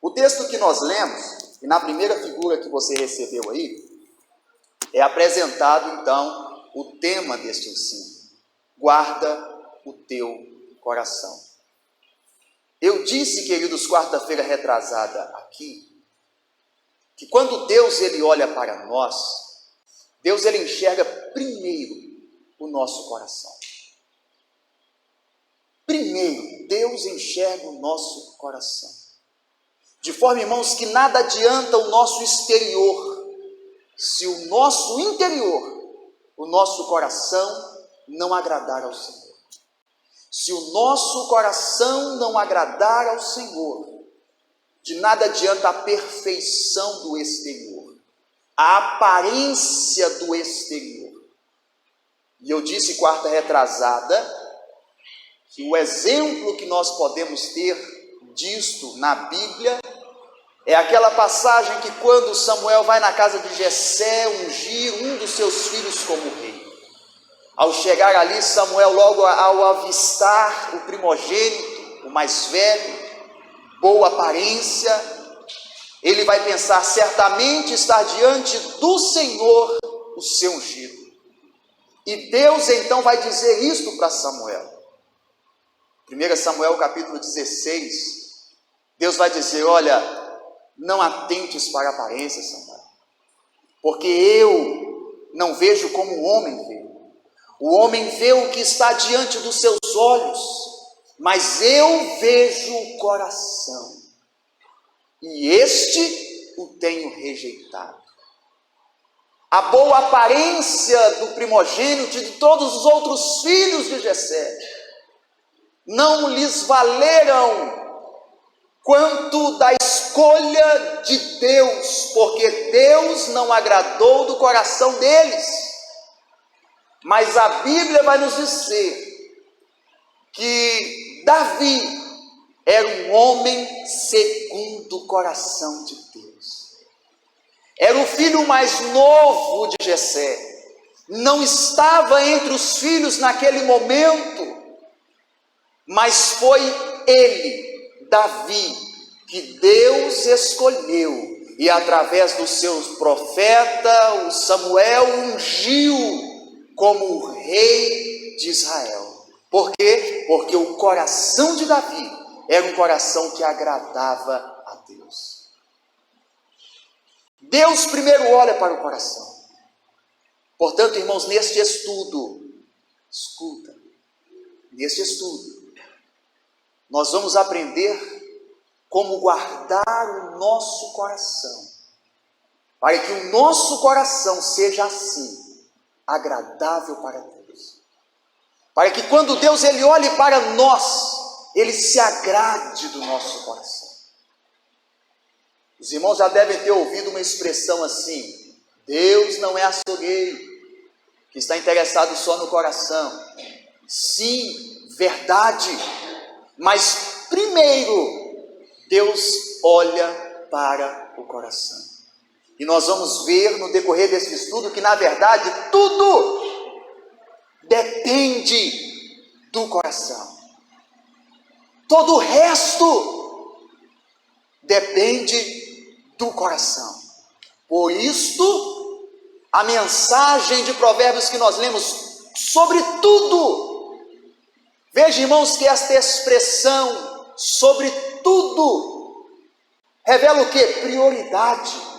O texto que nós lemos, e na primeira figura que você recebeu aí, é apresentado então o tema deste ensino: guarda o teu coração. Eu disse, queridos, quarta-feira retrasada aqui, que quando Deus ele olha para nós, Deus ele enxerga primeiro o nosso coração. Primeiro, Deus enxerga o nosso coração. De forma, irmãos, que nada adianta o nosso exterior, se o nosso interior, o nosso coração, não agradar ao Senhor. Se o nosso coração não agradar ao Senhor, de nada adianta a perfeição do exterior, a aparência do exterior. E eu disse quarta retrasada, que o exemplo que nós podemos ter disto na Bíblia é aquela passagem que quando Samuel vai na casa de Jessé ungir um dos seus filhos como rei. Ao chegar ali, Samuel, logo ao avistar o primogênito, o mais velho, boa aparência, ele vai pensar, certamente está diante do Senhor o seu ungido. E Deus então vai dizer isto para Samuel. 1 Samuel capítulo 16, Deus vai dizer: olha, não atentes para a aparência, Samuel, porque eu não vejo como o homem vê. O homem vê o que está diante dos seus olhos, mas eu vejo o coração, e este o tenho rejeitado. A boa aparência do primogênito e de todos os outros filhos de Jessé não lhes valeram quanto da escolha de Deus, porque Deus não agradou do coração deles. Mas a Bíblia vai nos dizer que Davi era um homem segundo o coração de Deus. Era o filho mais novo de Jessé. Não estava entre os filhos naquele momento, mas foi ele, Davi, que Deus escolheu e através do seu profeta, o Samuel, ungiu como o rei de Israel. Por quê? Porque o coração de Davi era um coração que agradava a Deus. Deus primeiro olha para o coração. Portanto, irmãos, neste estudo, escuta, neste estudo, nós vamos aprender como guardar o nosso coração, para que o nosso coração seja assim, agradável para Deus, para que quando Deus ele olhe para nós, ele se agrade do nosso coração. Os irmãos já devem ter ouvido uma expressão assim: Deus não é açougueiro, que está interessado só no coração. Sim, verdade, mas primeiro Deus olha para o coração. E nós vamos ver no decorrer desse estudo que, na verdade, tudo depende do coração. Todo o resto depende do coração. Por isto, a mensagem de Provérbios que nós lemos sobre tudo, veja, irmãos, que esta expressão sobre tudo revela o quê? Prioridade.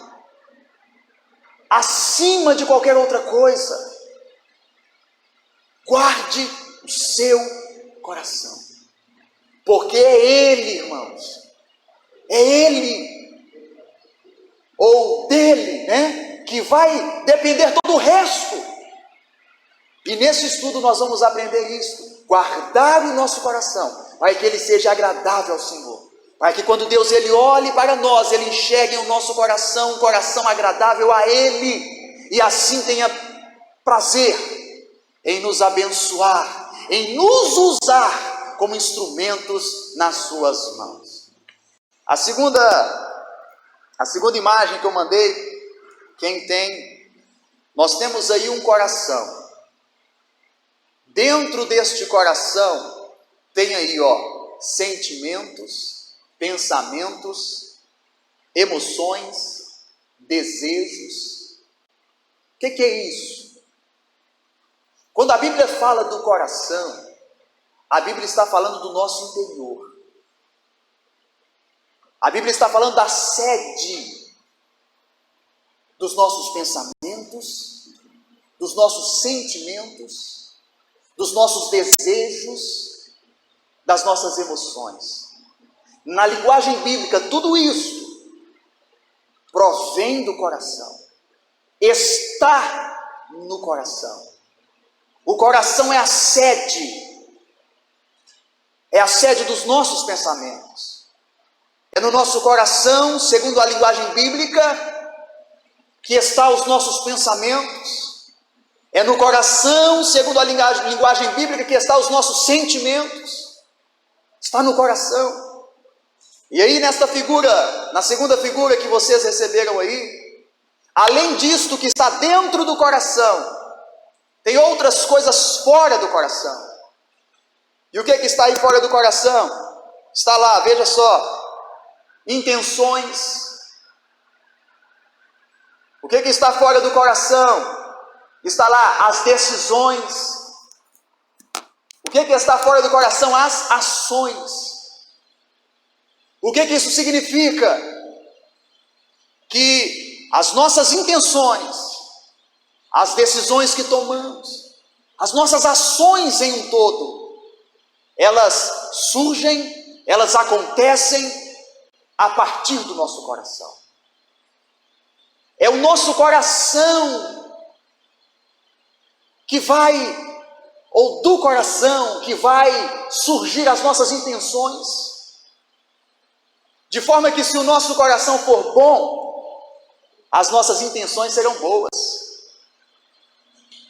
Acima de qualquer outra coisa, guarde o seu coração, porque é ele, irmãos, é ele, ou dele, que vai depender todo o resto. E nesse estudo nós vamos aprender isso, guardar o nosso coração, para que ele seja agradável ao Senhor. Para que quando Deus ele olhe para nós, ele enxergue o nosso coração, um coração agradável a Ele, e assim tenha prazer em nos abençoar, em nos usar como instrumentos nas suas mãos. A segunda imagem que eu mandei, quem tem, nós temos aí um coração. Dentro deste coração tem aí, sentimentos, pensamentos emoções, desejos. O que é isso? Quando a Bíblia fala do coração, a Bíblia está falando do nosso interior. A Bíblia está falando da sede dos nossos pensamentos, dos nossos sentimentos, dos nossos desejos, das nossas emoções. Na linguagem bíblica, tudo isso provém do coração, está no coração. O coração é a sede dos nossos pensamentos. É no nosso coração, segundo a linguagem bíblica, que está os nossos pensamentos. É no coração, segundo a linguagem bíblica, que está os nossos sentimentos. Está no coração. E aí nesta figura, na segunda figura que vocês receberam aí, além disto que está dentro do coração, tem outras coisas fora do coração. E o que está aí fora do coração? Está lá, veja só, intenções. O que está fora do coração? Está lá, as decisões. O que está fora do coração? As ações. O que isso significa? Que as nossas intenções, as decisões que tomamos, as nossas ações em um todo, elas surgem, elas acontecem a partir do nosso coração. É o nosso coração que vai, ou do coração que vai surgir as nossas intenções. De forma que se o nosso coração for bom, as nossas intenções serão boas.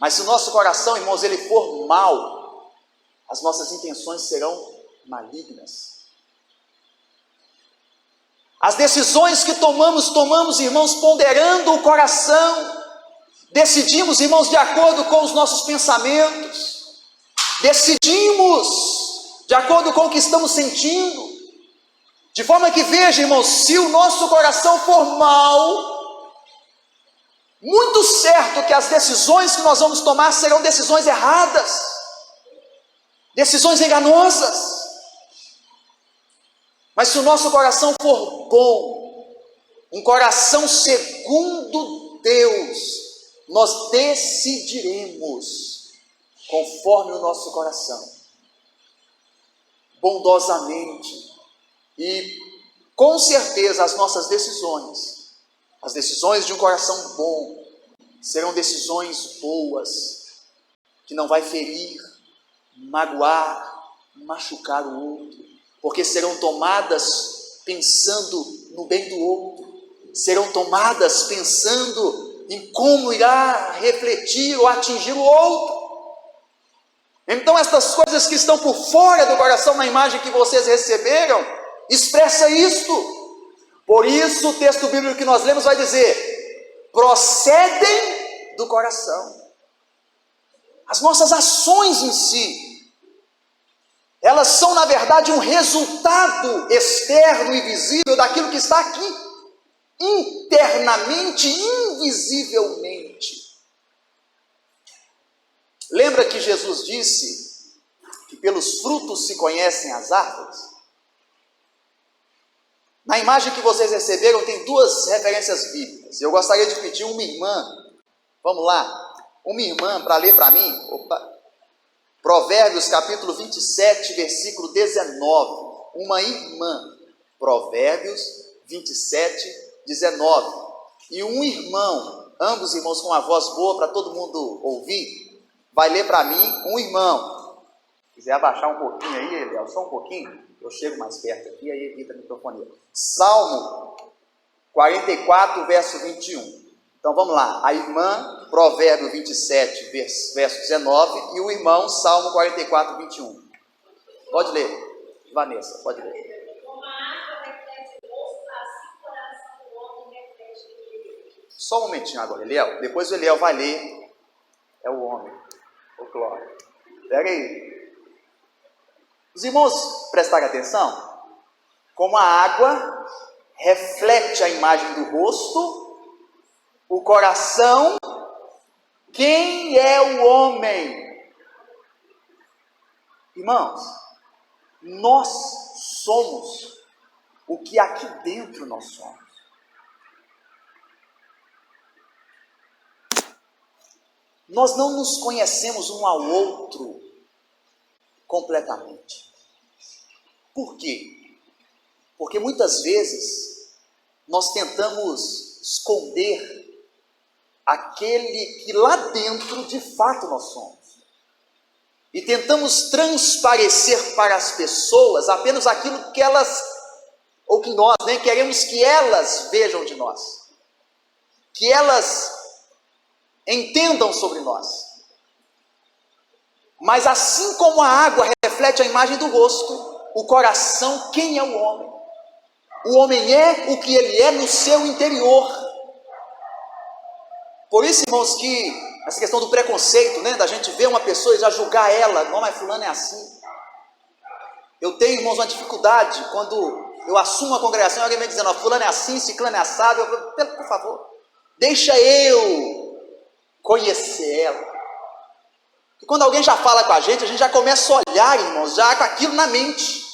Mas se o nosso coração, irmãos, ele for mau, as nossas intenções serão malignas. As decisões que tomamos, irmãos, ponderando o coração. Decidimos, irmãos, de acordo com os nossos pensamentos. Decidimos de acordo com o que estamos sentindo. De forma que, veja, irmãos, se o nosso coração for mau, muito certo que as decisões que nós vamos tomar serão decisões erradas, decisões enganosas. Mas se o nosso coração for bom, um coração segundo Deus, nós decidiremos conforme o nosso coração, bondosamente. E com certeza as nossas decisões, as decisões de um coração bom, serão decisões boas, que não vai ferir, magoar, machucar o outro, porque serão tomadas pensando no bem do outro, serão tomadas pensando em como irá refletir ou atingir o outro. Então estas coisas que estão por fora do coração, na imagem que vocês receberam, expressa isto. Por isso o texto bíblico que nós lemos vai dizer: procedem do coração. As nossas ações em si, elas são na verdade um resultado externo e visível daquilo que está aqui, internamente, invisivelmente. Lembra que Jesus disse que pelos frutos se conhecem as árvores? Na imagem que vocês receberam tem duas referências bíblicas. Eu gostaria de pedir uma irmã, vamos lá, uma irmã para ler para mim. Provérbios capítulo 27, versículo 19. Uma irmã, Provérbios 27, 19. E um irmão, ambos irmãos com uma voz boa para todo mundo ouvir, vai ler para mim, um irmão. Se quiser abaixar um pouquinho aí, Eliel, só um pouquinho, eu chego mais perto aqui, aí evita a microfonia. Salmo 44, verso 21. Então vamos lá, a irmã, Provérbio 27, verso 19, e o irmão, Salmo 44, 21. Pode ler, Vanessa, pode ler. Só um momentinho agora, Eliel, depois o Eliel vai ler, é o homem, o Clóvis. Pega aí. Os irmãos prestaram atenção? Como a água reflete a imagem do rosto, o coração, quem é o homem? Irmãos, nós somos o que aqui dentro nós somos. Nós não nos conhecemos um ao outro completamente. Por quê? Porque muitas vezes nós tentamos esconder aquele que lá dentro de fato nós somos. E tentamos transparecer para as pessoas apenas aquilo que elas, ou que nós, queremos que elas vejam de nós. Que elas entendam sobre nós. Mas assim como a água reflete a imagem do rosto, o coração, quem é o homem? O homem é o que ele é no seu interior. Por isso, irmãos, que essa questão do preconceito, da gente ver uma pessoa e já julgar ela, não, mas fulano é assim. Eu tenho, irmãos, uma dificuldade quando eu assumo uma congregação e alguém vem dizendo, fulano é assim, ciclano é assado, eu falo, por favor, deixa eu conhecer ela. E quando alguém já fala com a gente já começa a olhar, irmãos, já com aquilo na mente.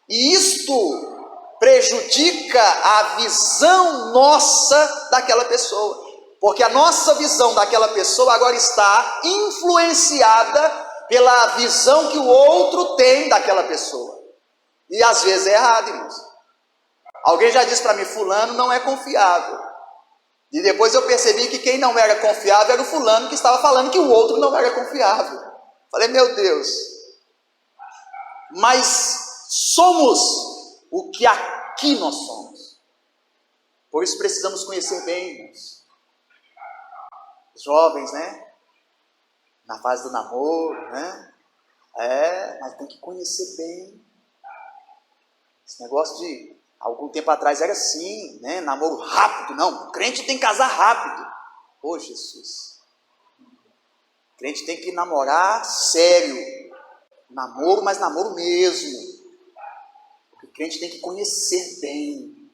E isto prejudica a visão nossa daquela pessoa. Porque a nossa visão daquela pessoa agora está influenciada pela visão que o outro tem daquela pessoa. E às vezes é errado, irmãos. Alguém já disse para mim, fulano não é confiável. E depois eu percebi que quem não era confiável era o fulano que estava falando que o outro não era confiável. Falei, meu Deus. Mas somos o que aqui nós somos. Por isso precisamos conhecer bem, irmãos. Os jovens, na fase do namoro, mas tem que conhecer bem. Esse negócio de, algum tempo atrás era assim, namoro rápido, não, o crente tem que casar rápido. Ô Jesus, o crente tem que namorar sério, namoro, mas namoro mesmo. Porque o crente tem que conhecer bem.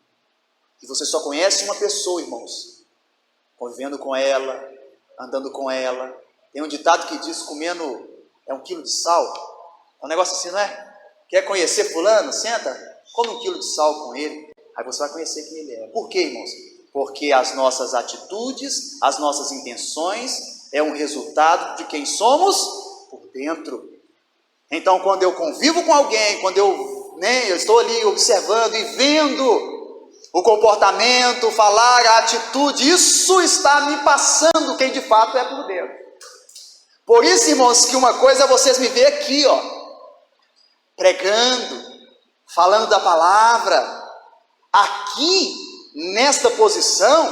E você só conhece uma pessoa, irmãos, convivendo com ela, andando com ela. Tem um ditado que diz, comendo é 1 quilo de sal. É um negócio assim, não é? Quer conhecer fulano? Senta, come 1 quilo de sal com ele. Aí você vai conhecer quem ele é. Por quê, irmãos? Porque as nossas atitudes, as nossas intenções, é um resultado de quem somos por dentro. Então, quando eu convivo com alguém, quando eu estou ali observando e vendo o comportamento, falar, a atitude, isso está me passando quem de fato é por dentro. Por isso, irmãos, que uma coisa é vocês me ver aqui, pregando, falando da palavra. Aqui, nesta posição,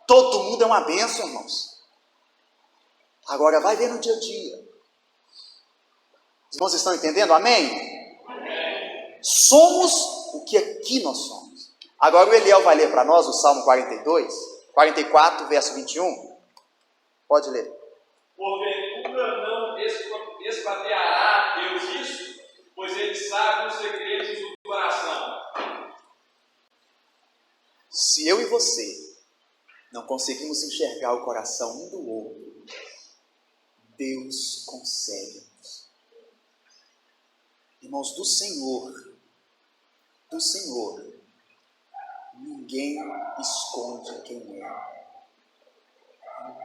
todo mundo é uma bênção, irmãos. Agora, vai ver no dia a dia. Os irmãos estão entendendo? Amém? Amém. Somos o que aqui nós somos. Agora o Eliel vai ler para nós o Salmo 44, verso 21. Pode ler. Porventura não esquadreará Deus isso, pois ele sabe os segredos do coração. Se eu e você não conseguimos enxergar o coração um do outro, Deus consegue. Irmãos, do Senhor, ninguém esconde quem é.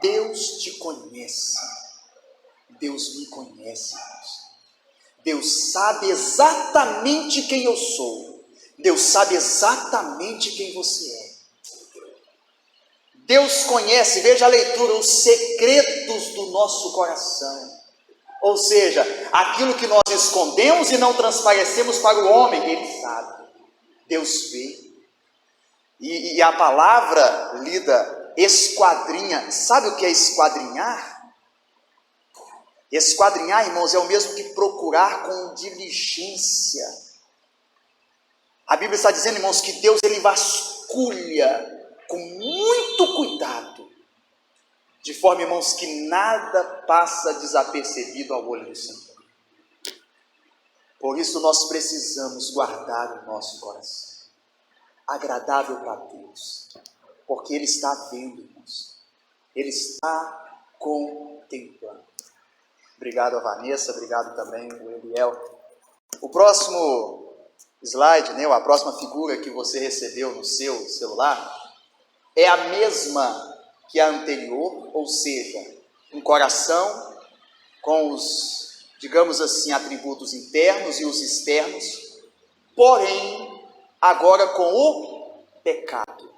Deus te conhece. Deus me conhece, irmãos. Deus sabe exatamente quem eu sou. Deus sabe exatamente quem você é. Deus conhece, veja a leitura, os segredos do nosso coração. Ou seja, aquilo que nós escondemos e não transparecemos para o homem, Ele sabe. Deus vê. E a palavra lida, esquadrinha, sabe o que é esquadrinhar? Esquadrinhar, irmãos, é o mesmo que procurar com diligência. A Bíblia está dizendo, irmãos, que Deus ele vasculha com muito cuidado, de forma, irmãos, que nada passa desapercebido ao olho do Senhor. Por isso nós precisamos guardar o nosso coração. agradável para Deus, porque Ele está vendo, irmãos. Ele está contemplando. Obrigado a Vanessa, obrigado também o Eliel. O próximo slide, né, a próxima figura que você recebeu no seu celular, é a mesma que a anterior, ou seja, um coração com os, digamos assim, atributos internos e os externos, porém, agora com o pecado.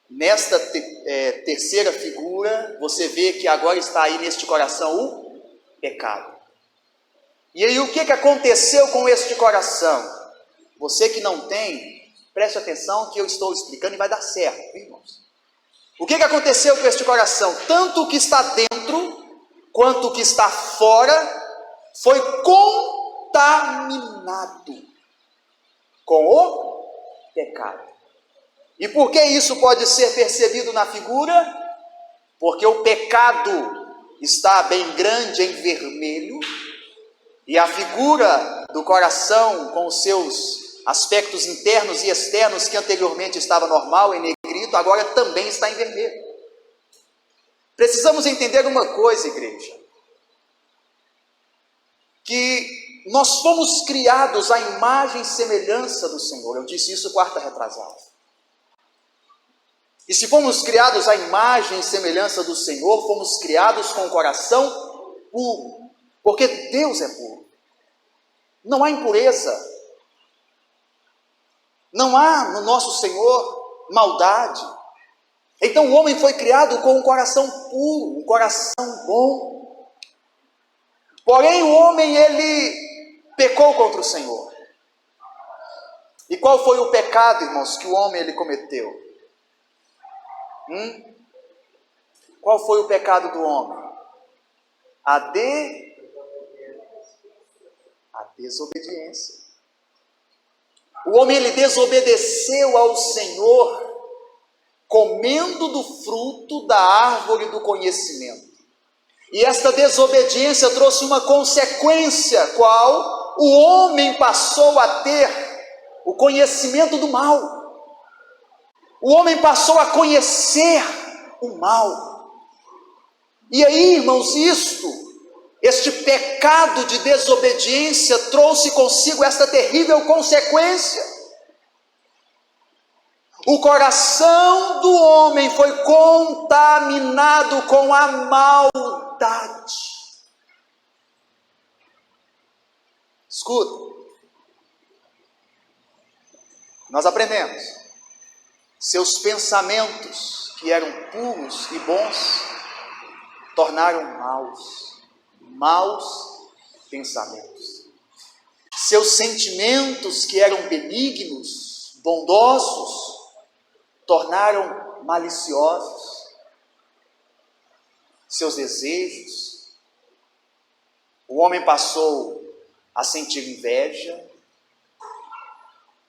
Nesta terceira figura, você vê que agora está aí neste coração o pecado. E aí o que aconteceu com este coração? Você que não tem, preste atenção que eu estou explicando e vai dar certo, viu, irmãos? O que aconteceu com este coração? Tanto o que está dentro, quanto o que está fora, foi contaminado com o pecado. E por que isso pode ser percebido na figura? Porque o pecado está bem grande em vermelho, e a figura do coração com os seus aspectos internos e externos, que anteriormente estava normal, em negrito, agora também está em vermelho. Precisamos entender uma coisa, igreja, que nós fomos criados à imagem e semelhança do Senhor. Eu disse isso quarta retrasada. E se fomos criados à imagem e semelhança do Senhor, fomos criados com o coração puro, porque Deus é puro. Não há impureza. Não há no nosso Senhor maldade. Então o homem foi criado com um coração puro, um coração bom. Porém o homem, ele pecou contra o Senhor. E qual foi o pecado, irmãos, que o homem ele cometeu? Qual foi o pecado do homem? A desobediência. O homem ele desobedeceu ao Senhor, comendo do fruto da árvore do conhecimento. E esta desobediência trouxe uma consequência, qual o homem passou a ter o conhecimento do mal. O homem passou a conhecer o mal. E aí, irmãos, este pecado de desobediência trouxe consigo esta terrível consequência. O coração do homem foi contaminado com a maldade. Escuta, nós aprendemos, seus pensamentos que eram puros e bons, tornaram maus pensamentos. Seus sentimentos que eram benignos, bondosos, tornaram maliciosos. Seus desejos, o homem passou a sentir inveja,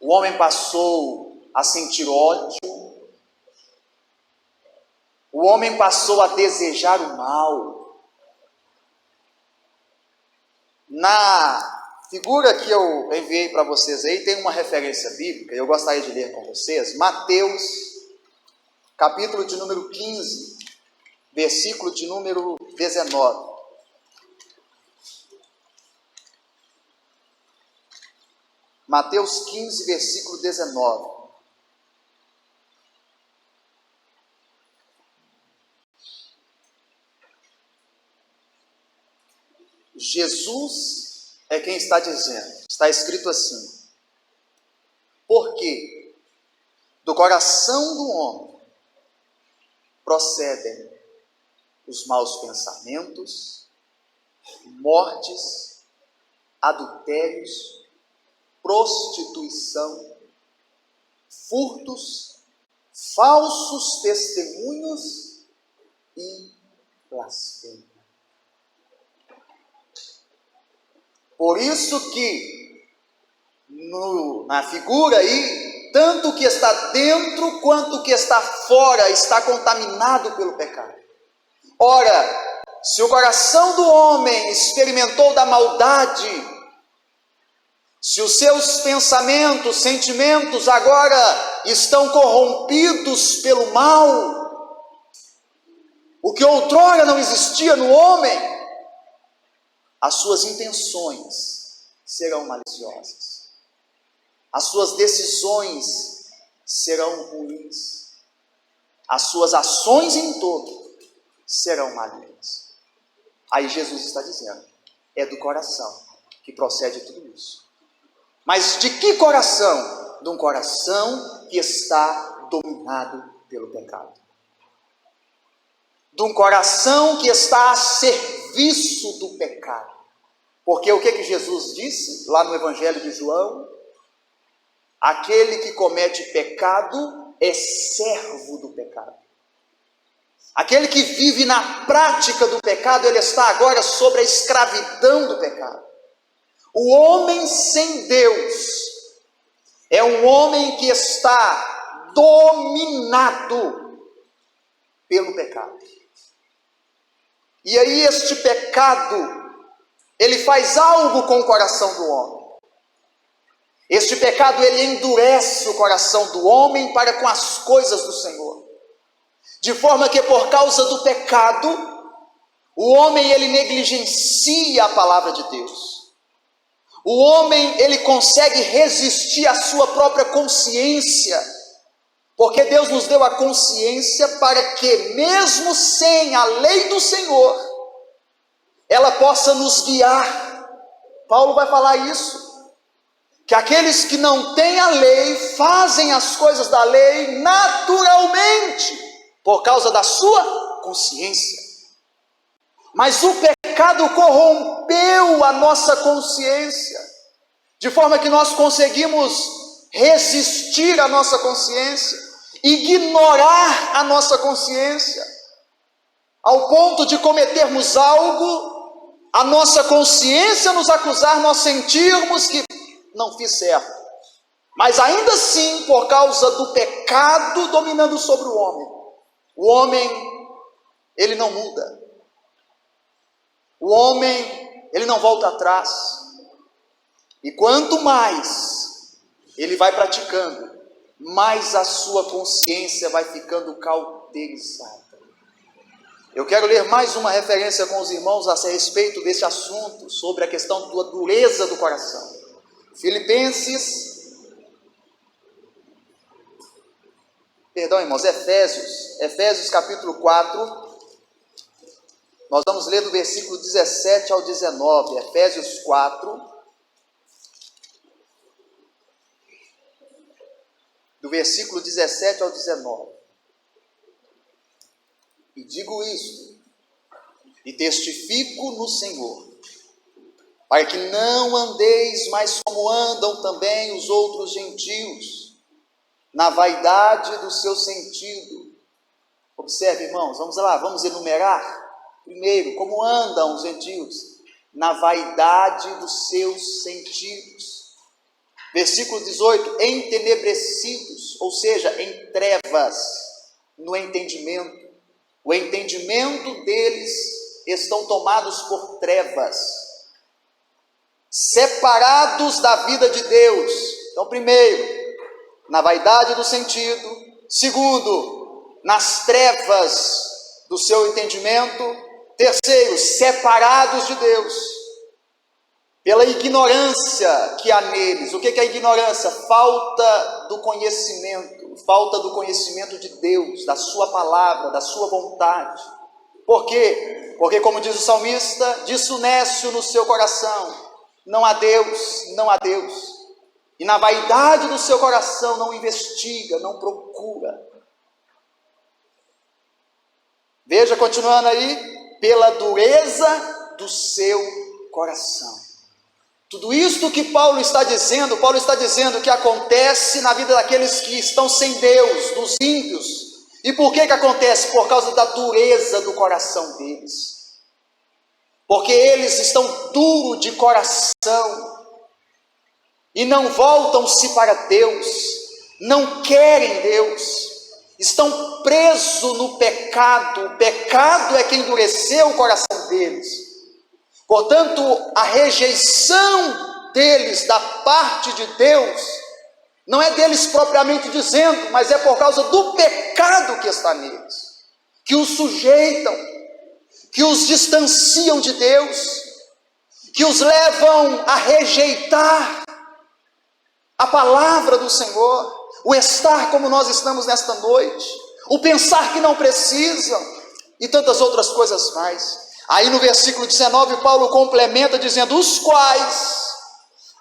o homem passou a sentir ódio, o homem passou a desejar o mal. Na figura que eu enviei para vocês aí, tem uma referência bíblica, eu gostaria de ler com vocês, Mateus, capítulo de número 15, versículo de número 19. Mateus 15, versículo 19. Jesus é quem está dizendo, está escrito assim: porque do coração do homem procedem os maus pensamentos, mortes, adultérios, prostituição, furtos, falsos testemunhos e blasfêmia. Por isso que na figura aí, tanto o que está dentro quanto o que está fora está contaminado pelo pecado. Ora, se o coração do homem experimentou da maldade, se os seus pensamentos, sentimentos agora estão corrompidos pelo mal. O que outrora não existia no homem, as suas intenções serão maliciosas, as suas decisões serão ruins, as suas ações em todo serão malignas. Aí Jesus está dizendo, é do coração que procede tudo isso. Mas de que coração? De um coração que está dominado pelo pecado. De um coração que está a serviço do pecado. Porque o que Jesus disse lá no Evangelho de João? Aquele que comete pecado é servo do pecado. Aquele que vive na prática do pecado, ele está agora sobre a escravidão do pecado. O homem sem Deus é um homem que está dominado pelo pecado. E aí este pecado, ele faz algo com o coração do homem. Este pecado, ele endurece o coração do homem para com as coisas do Senhor. De forma que por causa do pecado, o homem, ele negligencia a palavra de Deus. O homem, ele consegue resistir à sua própria consciência, porque Deus nos deu a consciência para que, mesmo sem a lei do Senhor, ela possa nos guiar. Paulo vai falar isso, que aqueles que não têm a lei, fazem as coisas da lei naturalmente, por causa da sua consciência. Mas o pecado corrompeu a nossa consciência, de forma que nós conseguimos resistir à nossa consciência, ignorar a nossa consciência, ao ponto de cometermos algo, a nossa consciência nos acusar, nós sentirmos que não fiz certo. Mas ainda assim, por causa do pecado dominando sobre o homem, ele não muda. O homem, ele não volta atrás. E quanto mais ele vai praticando, mais a sua consciência vai ficando cauterizada. Eu quero ler mais uma referência com os irmãos a respeito desse assunto, sobre a questão da dureza do coração. Efésios capítulo 4, nós vamos ler do versículo 17 ao 19, Efésios 4, do versículo 17 ao 19. E digo isto, e testifico no Senhor, para que não andeis mais como andam também os outros gentios, na vaidade do seu sentido. Observe, irmãos, vamos lá, vamos enumerar. Primeiro, como andam os gentios? Na vaidade dos seus sentidos. Versículo 18, entenebrecidos, ou seja, em trevas, no entendimento. O entendimento deles estão tomados por trevas, separados da vida de Deus. Então, primeiro, na vaidade do sentido. Segundo, nas trevas do seu entendimento. Terceiro, separados de Deus, pela ignorância que há neles. O que é a ignorância? Falta do conhecimento de Deus, da sua palavra, da sua vontade. Por quê? Porque, como diz o salmista, disso nécio no seu coração, não há Deus, não há Deus. E na vaidade do seu coração não investiga, não procura. Veja, continuando aí, pela dureza do seu coração. Tudo isto que Paulo está dizendo que acontece na vida daqueles que estão sem Deus, dos ímpios. E por que acontece? Por causa da dureza do coração deles. Porque eles estão duros de coração e não voltam-se para Deus, não querem Deus. Estão presos no pecado. O pecado é que endureceu o coração deles. Portanto, a rejeição deles da parte de Deus Não é deles propriamente dizendo, mas é por causa do pecado que está neles, que os sujeitam, que os distanciam de Deus, que os levam a rejeitar a palavra do Senhor, o estar como nós estamos nesta noite, o pensar que não precisam e tantas outras coisas mais. Aí no versículo 19 Paulo complementa dizendo: os quais,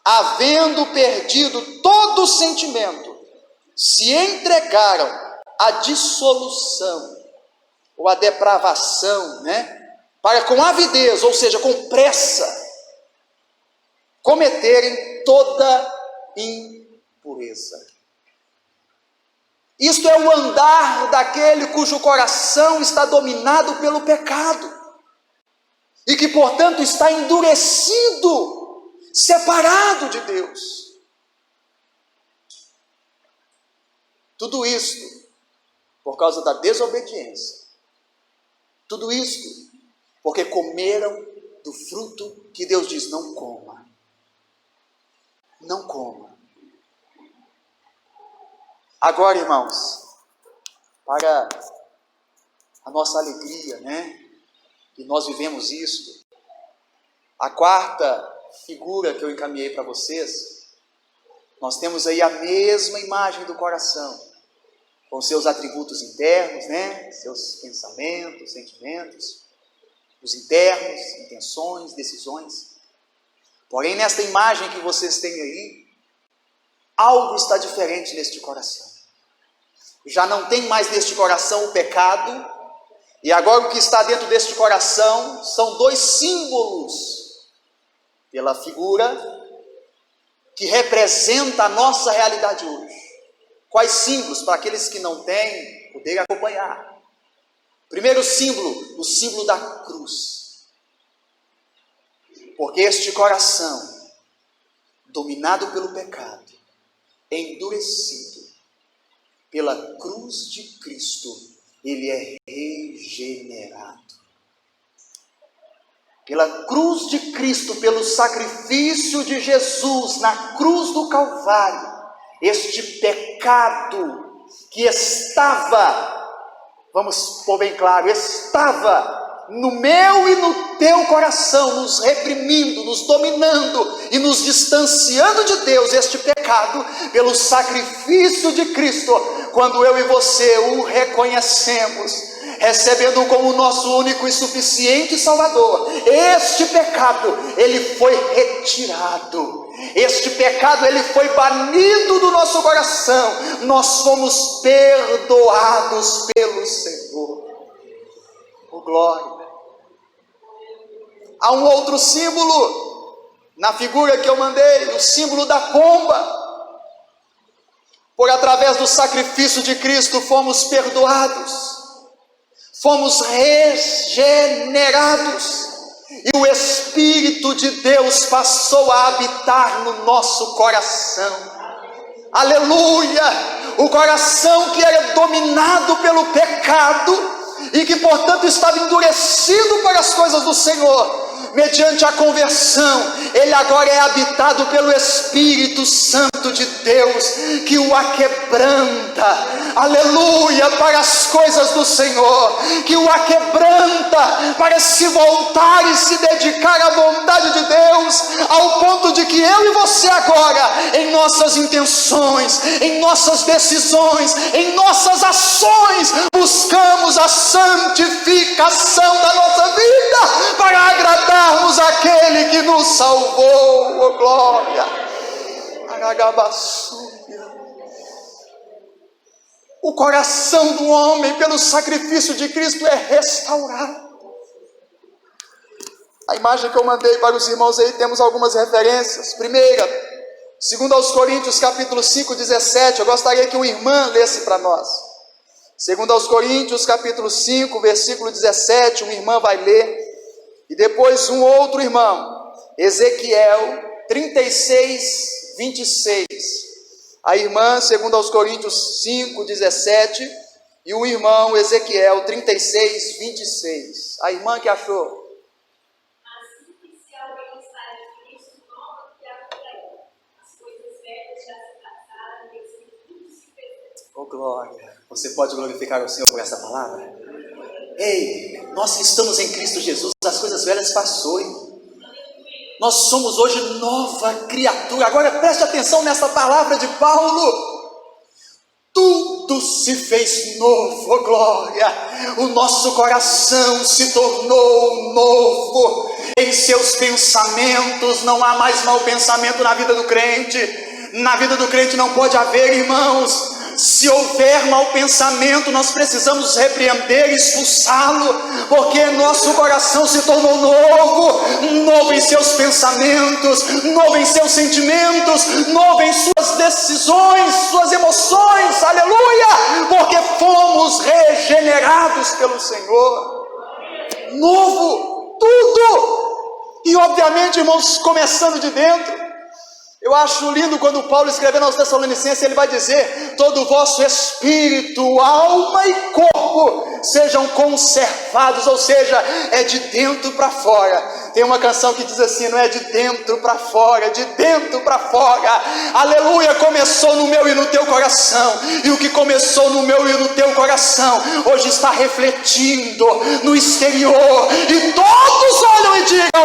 havendo perdido todo o sentimento, se entregaram à dissolução ou à depravação, para com avidez, ou seja, com pressa, cometerem toda impureza. Isto é o andar daquele cujo coração está dominado pelo pecado e que, portanto, está endurecido, separado de Deus. Tudo isto por causa da desobediência. Tudo isto porque comeram do fruto que Deus diz: não coma. Não coma. Agora, irmãos, para a nossa alegria, que nós vivemos isto, a quarta figura que eu encaminhei para vocês, nós temos aí a mesma imagem do coração, com seus atributos internos, seus pensamentos, sentimentos, os internos, intenções, decisões. Porém, nesta imagem que vocês têm aí, algo está diferente neste coração. Já não tem mais neste coração o pecado, e agora o que está dentro deste coração são dois símbolos, pela figura que representa a nossa realidade hoje. Quais símbolos? Para aqueles que não têm, poderem acompanhar. Primeiro símbolo, o símbolo da cruz. Porque este coração, dominado pelo pecado, endurecido pela cruz de Cristo, ele é regenerado. Pela cruz de Cristo, pelo sacrifício de Jesus na cruz do Calvário, este pecado que estava, vamos pôr bem claro, estava no meu e no teu coração, nos reprimindo, nos dominando e nos distanciando de Deus, este pecado, pelo sacrifício de Cristo, quando eu e você o reconhecemos, recebendo como nosso único e suficiente Salvador, este pecado, ele foi retirado, este pecado, ele foi banido do nosso coração, nós fomos perdoados pelo Senhor. Oh, glória! Há um outro símbolo, na figura que eu mandei, o símbolo da pomba. Por através do sacrifício de Cristo fomos perdoados, fomos regenerados, e o Espírito de Deus passou a habitar no nosso coração. Aleluia! O coração que era dominado pelo pecado e que, portanto, estava endurecido para as coisas do Senhor, mediante a conversão, ele agora é habitado pelo Espírito Santo de Deus, que o aquebranta, aleluia, para as coisas do Senhor, que o aquebranta para se voltar e se dedicar à vontade de Deus, ao ponto de que eu e você agora, em nossas intenções, em nossas decisões, em nossas ações, buscamos a santificação da nossa vida, para agradarmos aquele que nos salvou. Oh, glória! O coração do homem, pelo sacrifício de Cristo, é restaurado. A imagem que eu mandei para os irmãos aí, temos algumas referências. Primeira, 2 Coríntios capítulo 5, 17, eu gostaria que uma irmã lesse para nós. 2 Coríntios capítulo 5, versículo 17, uma irmã vai ler, e depois um outro irmão, Ezequiel 36, 26. A irmã, 2 Coríntios 5, 17, e o irmão Ezequiel 36, 26. A irmã que achou? Oh, glória! Você pode glorificar o Senhor por essa palavra? Ei, nós que estamos em Cristo Jesus, as coisas velhas passou. Nós somos hoje nova criatura. Agora preste atenção nessa palavra de Paulo. Tudo se fez novo, oh glória! O nosso coração se tornou novo. Em seus pensamentos não há mais mau pensamento na vida do crente. Na vida do crente não pode haver, irmãos. Se houver mau pensamento, nós precisamos repreender e expulsá-lo, porque nosso coração se tornou novo em seus pensamentos, novo em seus sentimentos, novo em suas decisões, suas emoções, aleluia, porque fomos regenerados pelo Senhor. Novo, tudo, e obviamente, irmãos, começando de dentro. Eu acho lindo quando Paulo escrevendo aos Tessalonicenses, ele vai dizer: todo o vosso espírito, alma e corpo sejam conservados, ou seja, é de dentro para fora. Tem uma canção que diz assim: não é de dentro para fora, é de dentro para fora. Aleluia, começou no meu e no teu coração, e o que começou no meu e no teu coração, hoje está refletindo no exterior, e todos olham e digam: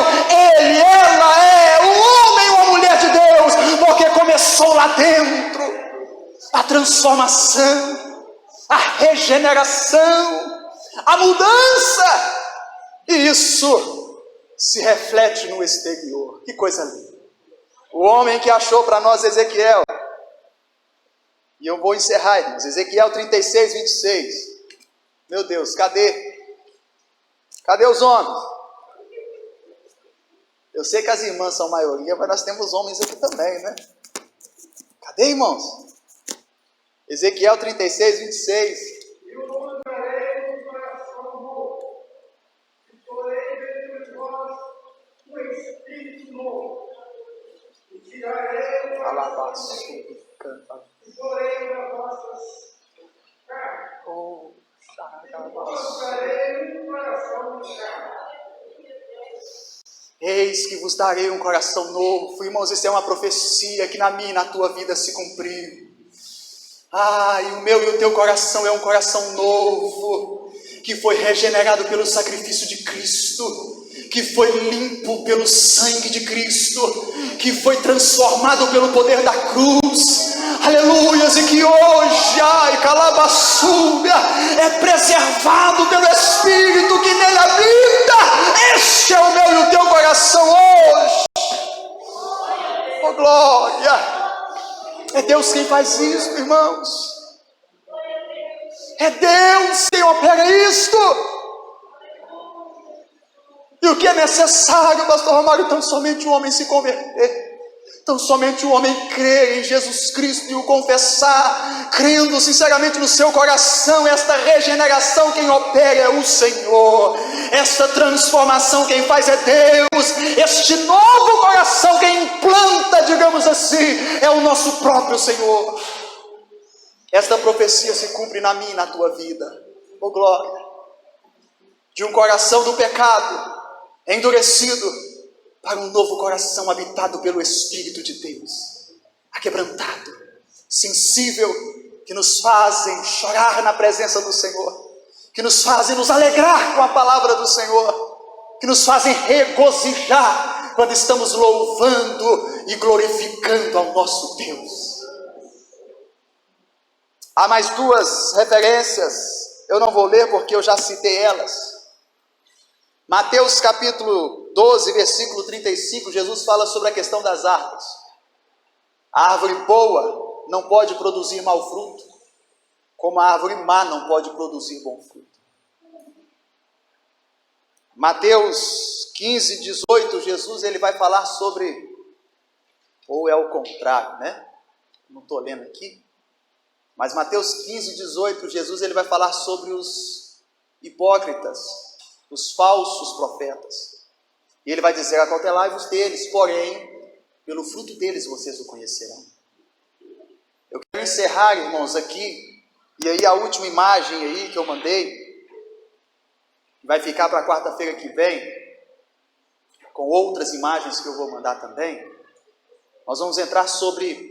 ele, ela é um homem ou uma mulher de Deus, porque começou lá dentro a transformação, a regeneração, a mudança, e isso se reflete no exterior. Que coisa linda! O homem que achou para nós Ezequiel, e eu vou encerrar, irmãos, Ezequiel 36, 26. Meu Deus, cadê os homens? Eu sei que as irmãs são maioria, mas nós temos homens aqui também, né? Cadê, irmãos? Ezequiel 36, 26. Eu colocarei no coração novo, e porei dentro de vós um espírito novo, e tirarei o coração e porei nas vossas carnes. Colocarei um coração de carne. Eis que vos darei um coração novo. Irmãos, isso é uma profecia que na minha e na tua vida se cumpriu. E o meu e o teu coração é um coração novo, que foi regenerado pelo sacrifício de Cristo, que foi limpo pelo sangue de Cristo, que foi transformado pelo poder da cruz, aleluias, e que hoje, calabaçúbia, é preservado pelo Espírito que nele habita. Este é o meu e o teu coração hoje. Oh glória! É Deus quem faz isso, irmãos. É Deus quem opera isto. E o que é necessário, pastor Romário? Tão somente o homem se converter, tão somente o homem crer em Jesus Cristo e o confessar, crendo sinceramente no seu coração. Esta regeneração quem opera é o Senhor, esta transformação quem faz é Deus, este novo coração quem implanta, digamos assim, é o nosso próprio Senhor. Esta profecia se cumpre na minha e na tua vida. Oh glória! De um coração do pecado endurecido para um novo coração habitado pelo Espírito de Deus, aquebrantado, sensível, que nos fazem chorar na presença do Senhor, que nos fazem nos alegrar com a palavra do Senhor, que nos fazem regozijar quando estamos louvando e glorificando ao nosso Deus. Há mais duas referências, eu não vou ler porque eu já citei elas. Mateus capítulo 12, versículo 35, Jesus fala sobre a questão das árvores. A árvore boa não pode produzir mau fruto, como a árvore má não pode produzir bom fruto. Mateus 15, 18, Jesus ele vai falar sobre, ou é o contrário, né? Não estou lendo aqui, mas Mateus 15, 18, Jesus ele vai falar sobre os hipócritas, os falsos profetas. E ele vai dizer: acautelai-vos deles, porém, pelo fruto deles vocês o conhecerão. Eu quero encerrar, irmãos, aqui, e aí a última imagem aí que eu mandei, vai ficar para quarta-feira que vem, com outras imagens que eu vou mandar também. Nós vamos entrar sobre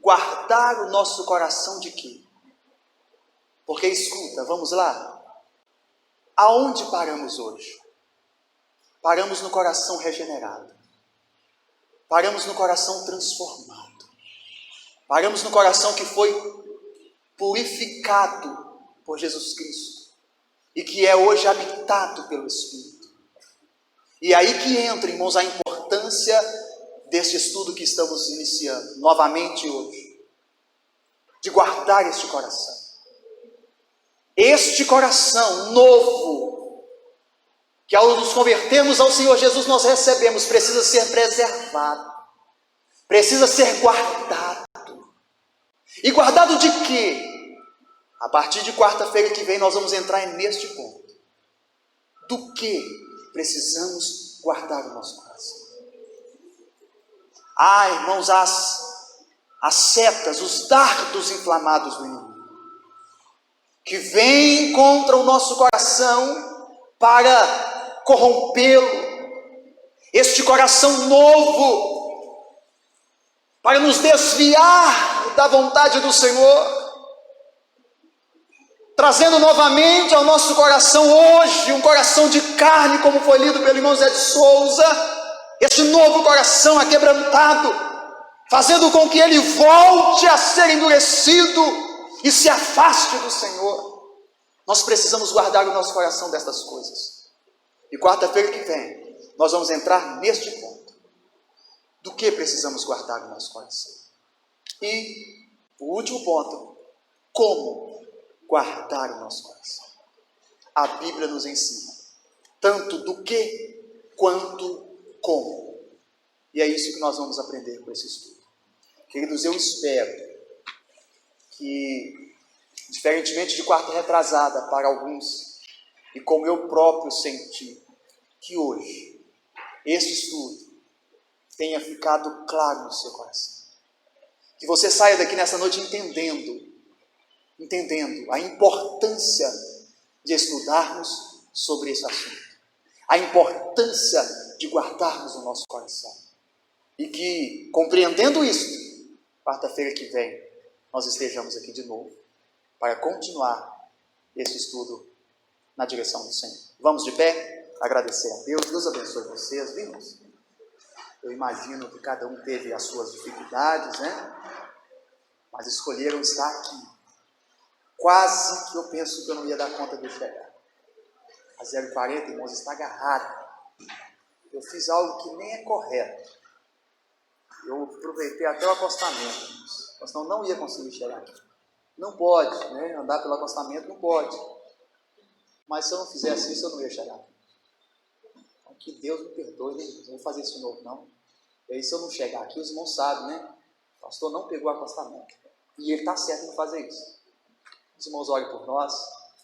guardar o nosso coração de quê? Porque escuta, vamos lá. Aonde paramos hoje? Paramos no coração regenerado. Paramos no coração transformado. Paramos no coração que foi purificado por Jesus Cristo e que é hoje habitado pelo Espírito. E aí que entra, irmãos, a importância deste estudo que estamos iniciando novamente hoje, de guardar este coração. Este coração novo, que ao nos convertermos ao Senhor Jesus nós recebemos, precisa ser preservado, precisa ser guardado. E guardado de quê? A partir de quarta-feira que vem nós vamos entrar neste ponto. Do que precisamos guardar o nosso coração? Irmãos, as setas, os dardos inflamados do inimigo, que vêm contra o nosso coração para corrompê-lo. Este coração novo, para nos desviar da vontade do Senhor, trazendo novamente ao nosso coração hoje um coração de carne, como foi lido pelo irmão Zé de Souza, este novo coração aquebrantado, fazendo com que ele volte a ser endurecido e se afaste do Senhor. Nós precisamos guardar o nosso coração destas coisas. E quarta-feira que vem, nós vamos entrar neste ponto. Do que precisamos guardar o nosso coração? E o último ponto, como guardar o nosso coração? A Bíblia nos ensina, tanto do que, quanto como. E é isso que nós vamos aprender com esse estudo. Queridos, eu espero que, diferentemente de quarta retrasada para alguns, e como eu próprio senti, que hoje, este estudo tenha ficado claro no seu coração. Que você saia daqui nessa noite entendendo a importância de estudarmos sobre esse assunto. A importância de guardarmos o nosso coração. E que, compreendendo isto, quarta-feira que vem, nós estejamos aqui de novo para continuar esse estudo na direção do Senhor. Vamos de pé, agradecer a Deus. Deus abençoe vocês, vimos? Eu imagino que cada um teve as suas dificuldades, né? Mas escolheram estar aqui. Quase que eu penso que eu não ia dar conta de chegar. A 040, irmãos, está agarrado. Eu fiz algo que nem é correto. Eu aproveitei até o acostamento, mas senão não ia conseguir chegar aqui. Não pode, né? Andar pelo acostamento não pode. Mas se eu não fizesse isso, eu não ia chegar aqui. Então, que Deus me perdoe, né? Eu não vou fazer isso de novo, não. E aí, se eu não chegar aqui, os irmãos sabem, né? O pastor não pegou o acostamento. E ele está certo em fazer isso. Os irmãos orem por nós,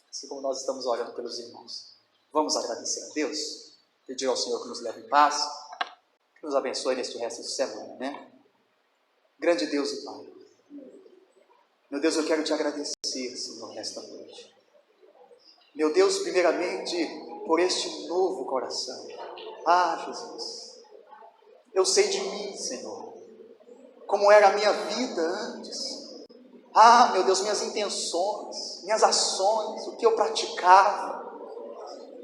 assim como nós estamos orando pelos irmãos. Vamos agradecer a Deus, pedir ao Senhor que nos leve em paz, que nos abençoe neste resto de semana, né? Grande Deus e Pai, meu Deus, eu quero te agradecer, Senhor, nesta noite. Meu Deus, primeiramente, por este novo coração. Jesus, eu sei de mim, Senhor, como era a minha vida antes. Meu Deus, minhas intenções, minhas ações, o que eu praticava.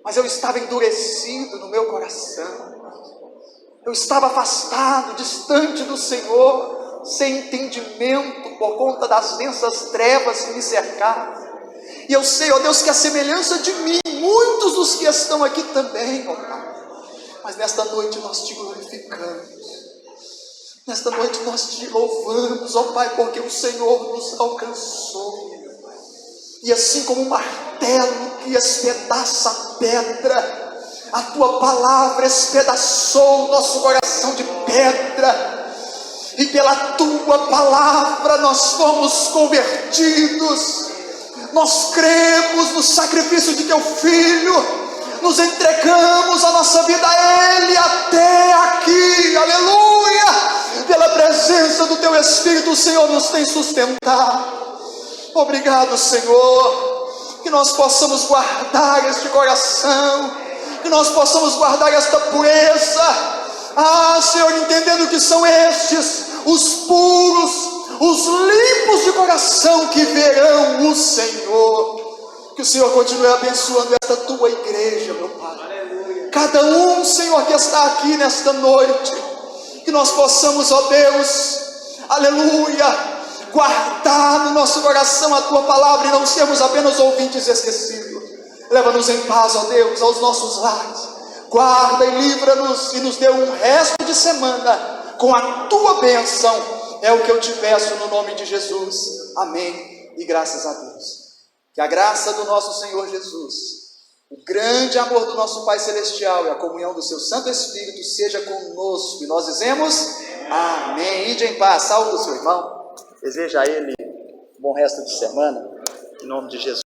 Mas eu estava endurecido no meu coração. Eu estava afastado, distante do Senhor, sem entendimento por conta das densas trevas que me cercavam. E eu sei, ó Deus, que a semelhança de mim, muitos dos que estão aqui também, ó Pai. Mas nesta noite nós te glorificamos. Nesta noite nós te louvamos, ó Pai, porque o Senhor nos alcançou. E assim como um martelo que espedaça a pedra, a tua palavra espedaçou o nosso coração de pedra. E pela tua palavra nós fomos convertidos. Nós cremos no sacrifício de teu Filho. Nos entregamos a nossa vida a Ele até aqui. Aleluia! Pela presença do teu Espírito, o Senhor nos tem sustentado. Obrigado, Senhor, que nós possamos guardar este coração, que nós possamos guardar esta pureza. Senhor, entendendo que são estes os puros, os limpos de coração que verão o Senhor. Que o Senhor continue abençoando esta tua igreja, meu Pai. Aleluia. Cada um, Senhor, que está aqui nesta noite, que nós possamos, ó Deus, aleluia, guardar no nosso coração a tua palavra e não sermos apenas ouvintes esquecidos. Leva-nos em paz, ó Deus, aos nossos lares. Guarda e livra-nos e nos dê um resto de semana com a tua bênção. É o que eu te peço no nome de Jesus. Amém. E graças a Deus. Que a graça do nosso Senhor Jesus, o grande amor do nosso Pai Celestial e a comunhão do seu Santo Espírito seja conosco. E nós dizemos amém. Ide em paz. Saúde o seu irmão. Deseja a ele um bom resto de semana. Em nome de Jesus.